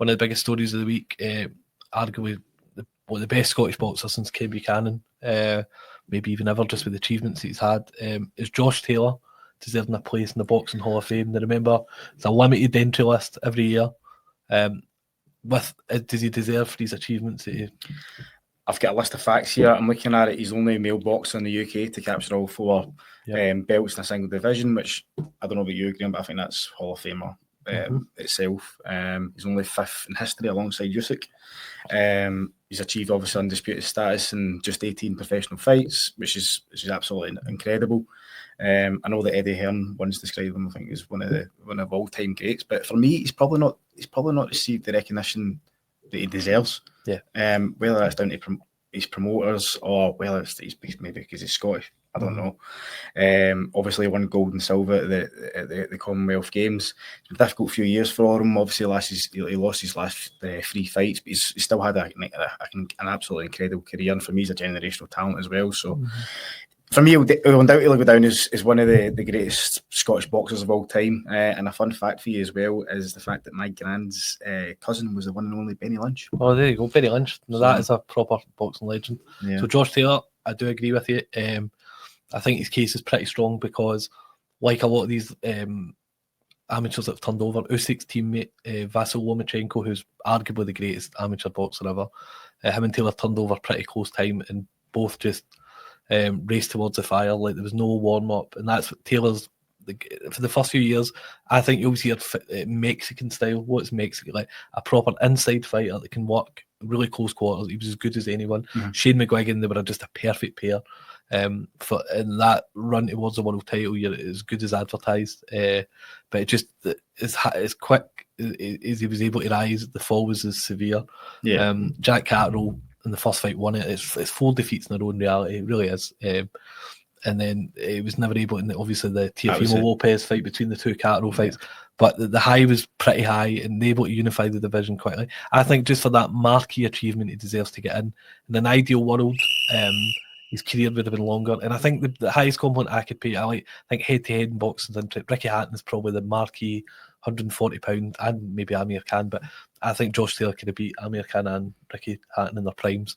one of the biggest stories of the week, arguably one of the best Scottish boxers since Kay Buchanan, maybe even ever, just with the achievements he's had, is Josh Taylor deserving a place in the Boxing Hall of Fame. Now remember, it's a limited entry list every year. Does he deserve these achievements? I've got a list of facts here. I'm looking at it. He's the only male boxer in the UK to capture all 4 belts in a single division, which I don't know about you, Graeme, but I think that's Hall of Famer itself. He's only 5th in history alongside Usyk. He's achieved obviously undisputed status in just 18 professional fights, which is absolutely incredible. I know that Eddie Hearn once described him, I think, as one of all-time greats. But for me, he's probably not received the recognition that he deserves. Yeah. Whether that's down to his promoters or whether it's maybe because he's Scottish, I don't know. Obviously, he won gold and silver at the Commonwealth Games. It's been a difficult few years for him. Obviously, he lost his last 3 fights, but he's still had an absolutely incredible career. And for me, he's a generational talent as well. So, for me, he'll undoubtedly go down as one of the greatest Scottish boxers of all time. And a fun fact for you as well is the fact that my grand's cousin was the one and only Benny Lynch. Oh, there you go, Benny Lynch. Now, that is a proper boxing legend. Yeah. So Josh Taylor, I do agree with you. I think his case is pretty strong because, like a lot of these amateurs that have turned over, Usyk's teammate Vasyl Lomachenko, who's arguably the greatest amateur boxer ever, him and Taylor turned over pretty close time and both just raced towards the fire. Like, there was no warm-up, and that's what Taylor's for the first few years. I think you'll see a Mexican style. What's Mexican? Like a proper inside fighter that can work really close quarters. He was as good as anyone. Shane McGuigan, they were just a perfect pair. For in that run towards the world title, you're as good as advertised. But it just as quick as he was able to rise, the fall was as severe. Yeah. Jack Catterall in the first fight won it. It's 4 defeats in a row in reality. It really is. And then he was never able, in obviously the Teofimo Lopez fight between the 2 Catterall fights. But the high was pretty high and able to unify the division quickly. I think just for that marquee achievement, he deserves to get in. In an ideal world, his career would have been longer. And I think the highest compliment I could pay, I think head-to-head in boxing, Ricky Hatton is probably the marquee £140, and maybe Amir Khan, but I think Josh Taylor could have beat Amir Khan and Ricky Hatton in their primes.